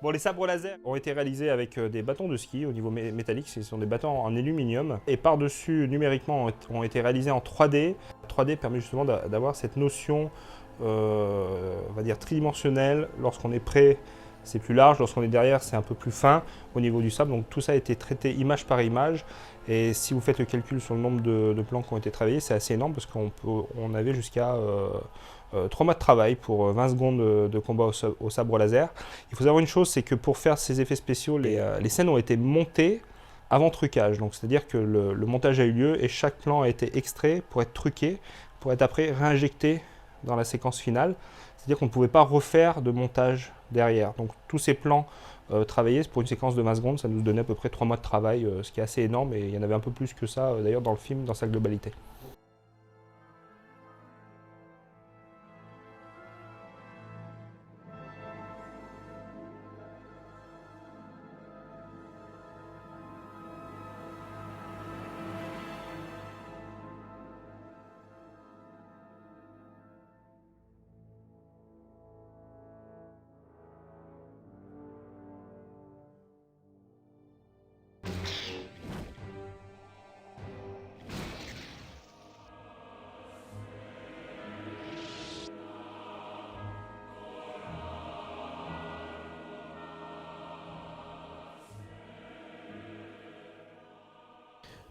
Bon, les sabres laser ont été réalisés avec des bâtons de ski au niveau métallique. Ce sont des bâtons en aluminium. Et par-dessus, numériquement, ont été réalisés en 3D. 3D permet justement d'avoir cette notion, on va dire, tridimensionnelle. Lorsqu'on est près, c'est plus large. Lorsqu'on est derrière, c'est un peu plus fin au niveau du sable. Donc tout ça a été traité image par image. Et si vous faites le calcul sur le nombre de plans qui ont été travaillés, c'est assez énorme parce qu'on avait jusqu'à 3 mois de travail pour 20 secondes de combat au sabre laser. Il faut savoir une chose, c'est que pour faire ces effets spéciaux, les scènes ont été montées avant trucage. Donc c'est-à-dire que le montage a eu lieu et chaque plan a été extrait pour être truqué, pour être après réinjecté dans la séquence finale. C'est-à-dire qu'on ne pouvait pas refaire de montage derrière. Donc tous ces plans travaillés pour une séquence de 20 secondes, ça nous donnait à peu près 3 mois de travail, ce qui est assez énorme, et il y en avait un peu plus que ça d'ailleurs dans le film, dans sa globalité.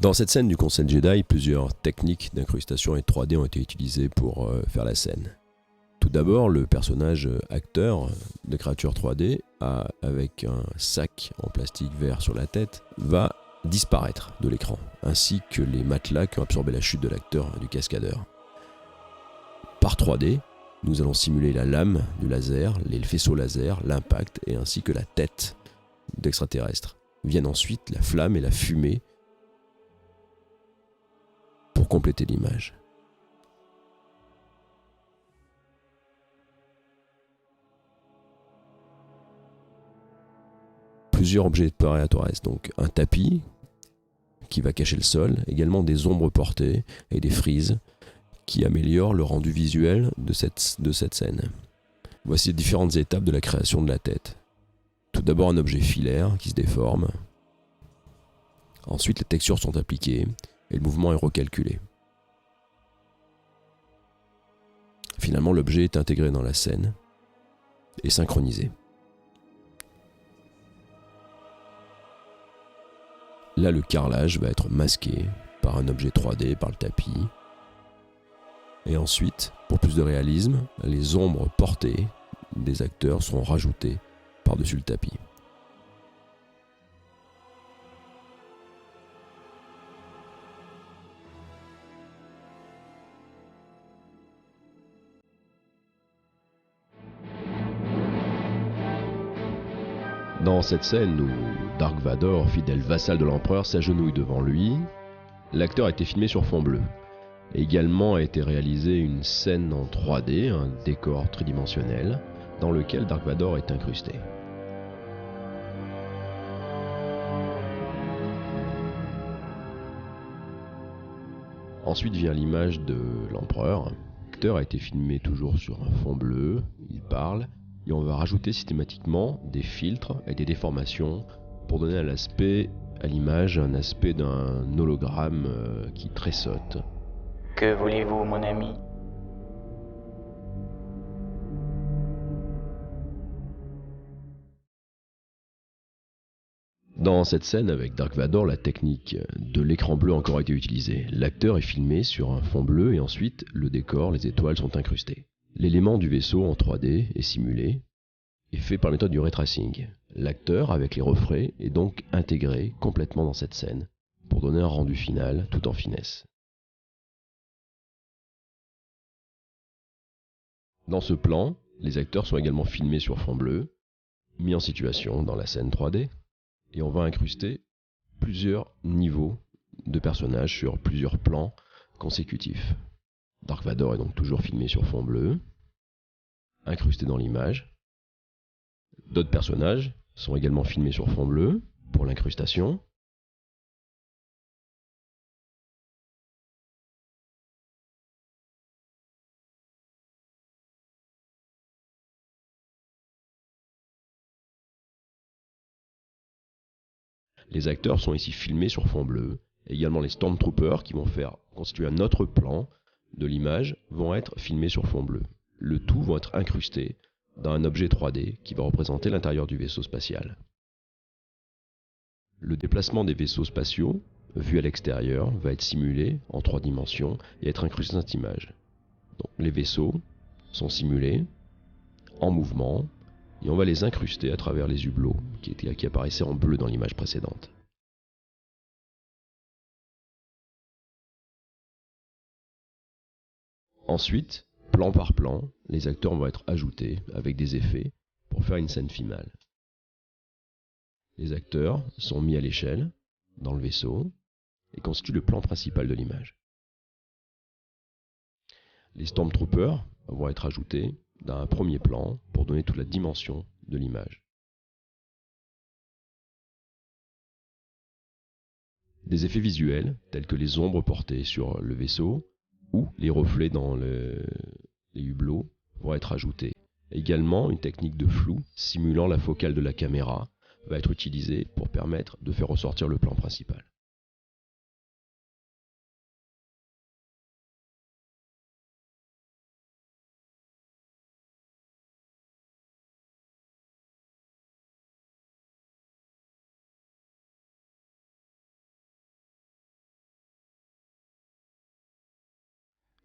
Dans cette scène du Conseil Jedi, plusieurs techniques d'incrustation et 3D ont été utilisées pour faire la scène. Tout d'abord, le personnage acteur de créature 3D, avec un sac en plastique vert sur la tête, va disparaître de l'écran, ainsi que les matelas qui ont absorbé la chute de l'acteur et du cascadeur. Par 3D, nous allons simuler la lame du laser, les faisceaux laser, l'impact et ainsi que la tête d'extraterrestre. Viennent ensuite la flamme et la fumée pour compléter l'image. Plusieurs objets apparaissent, donc un tapis qui va cacher le sol, également des ombres portées et des frises qui améliorent le rendu visuel de cette scène. Voici les différentes étapes de la création de la tête. Tout d'abord un objet filaire qui se déforme. Ensuite les textures sont appliquées et le mouvement est recalculé. Finalement l'objet est intégré dans la scène et synchronisé. Là, le carrelage va être masqué par un objet 3D, par le tapis. Et ensuite, pour plus de réalisme, les ombres portées des acteurs seront rajoutées par-dessus le tapis. Dans cette scène où Dark Vador, fidèle vassal de l'empereur, s'agenouille devant lui, l'acteur a été filmé sur fond bleu. Également a été réalisée une scène en 3D, un décor tridimensionnel, dans lequel Dark Vador est incrusté. Ensuite vient l'image de l'empereur. L'acteur a été filmé toujours sur un fond bleu, il parle, et on va rajouter systématiquement des filtres et des déformations pour donner à l'image un aspect d'un hologramme qui tressaute. Que voulez-vous, mon ami? Dans cette scène avec Dark Vador, la technique de l'écran bleu a encore été utilisée. L'acteur est filmé sur un fond bleu et ensuite le décor, les étoiles sont incrustées. L'élément du vaisseau en 3D est simulé et fait par la méthode du ray tracing. L'acteur, avec les reflets, est donc intégré complètement dans cette scène pour donner un rendu final tout en finesse. Dans ce plan, les acteurs sont également filmés sur fond bleu, mis en situation dans la scène 3D, et on va incruster plusieurs niveaux de personnages sur plusieurs plans consécutifs. Dark Vador est donc toujours filmé sur fond bleu, incrusté dans l'image. D'autres personnages sont également filmés sur fond bleu pour l'incrustation. Les acteurs sont ici filmés sur fond bleu. Également les Stormtroopers qui vont faire constituer un autre plan de l'image vont être filmés sur fond bleu. Le tout va être incrusté dans un objet 3D qui va représenter l'intérieur du vaisseau spatial. Le déplacement des vaisseaux spatiaux, vu à l'extérieur, va être simulé en 3 dimensions et être incrusté dans cette image. Donc, les vaisseaux sont simulés en mouvement et on va les incruster à travers les hublots qui apparaissaient en bleu dans l'image précédente. Ensuite, plan par plan, les acteurs vont être ajoutés avec des effets pour faire une scène finale. Les acteurs sont mis à l'échelle dans le vaisseau et constituent le plan principal de l'image. Les Stormtroopers vont être ajoutés dans un premier plan pour donner toute la dimension de l'image. Des effets visuels tels que les ombres portées sur le vaisseau ou les reflets dans les hublots vont être ajoutés. Également, une technique de flou simulant la focale de la caméra va être utilisée pour permettre de faire ressortir le plan principal.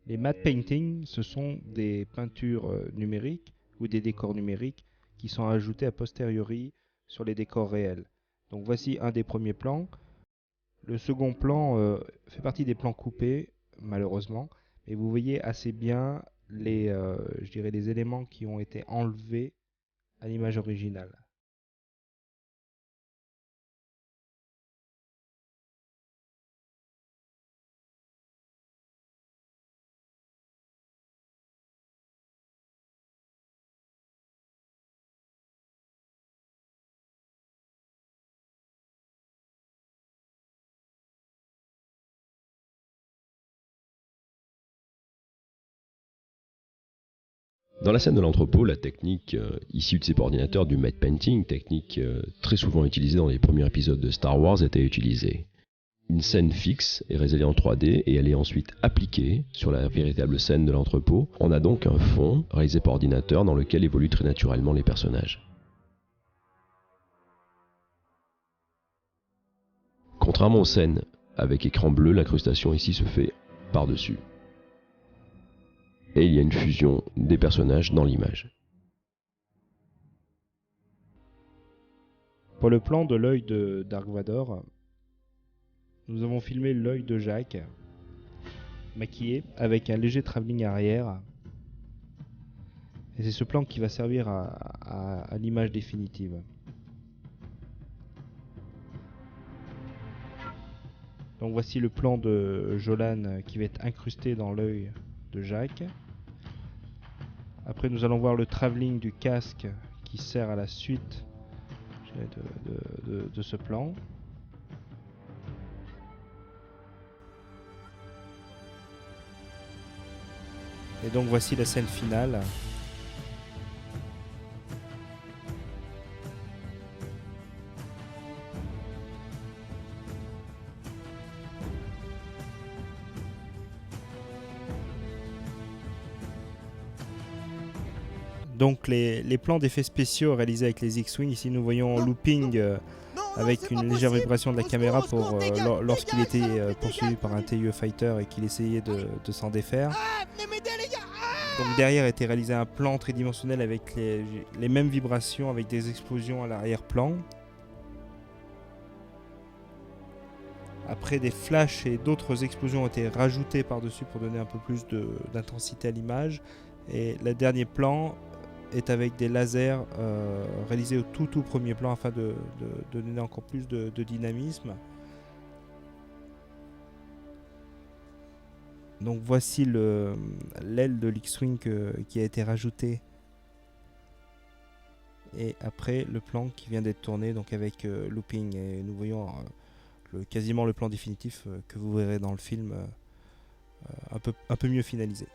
Les matte paintings, ce sont des peintures numériques ou des décors numériques qui sont ajoutés a posteriori sur les décors réels. Donc voici un des premiers plans. Le second plan fait partie des plans coupés, malheureusement, mais vous voyez assez bien je dirais les éléments qui ont été enlevés à l'image originale. Dans la scène de l'entrepôt, la technique issue de ces ordinateurs du matte painting, technique très souvent utilisée dans les premiers épisodes de Star Wars, était utilisée. Une scène fixe est réalisée en 3D et elle est ensuite appliquée sur la véritable scène de l'entrepôt. On a donc un fond réalisé par ordinateur dans lequel évoluent très naturellement les personnages. Contrairement aux scènes avec écran bleu, l'incrustation ici se fait par-dessus. Et il y a une fusion des personnages dans l'image. Pour le plan de l'œil de Dark Vador, nous avons filmé l'œil de Jacques, maquillé avec un léger travelling arrière. Et c'est ce plan qui va servir à l'image définitive. Donc voici le plan de Jolan qui va être incrusté dans l'œil de Jacques. Après nous allons voir le travelling du casque qui sert à la suite de ce plan. Et donc voici la scène finale. Donc les plans d'effets spéciaux réalisés avec les X-Wing, ici nous voyons looping avec une légère vibration de la caméra pour lorsqu'il était poursuivi par un TIE Fighter et qu'il essayait de s'en défaire. Donc derrière était réalisé un plan tridimensionnel avec les mêmes vibrations avec des explosions à l'arrière-plan. Après, des flashs et d'autres explosions ont été rajoutés par-dessus pour donner un peu plus d'intensité à l'image. Et le dernier plan est avec des lasers réalisés au tout premier plan afin de donner encore plus de dynamisme. Donc voici l'aile de l'X-Wing qui a été rajoutée. Et après le plan qui vient d'être tourné donc avec looping. Et nous voyons quasiment le plan définitif que vous verrez dans le film un peu mieux finalisé.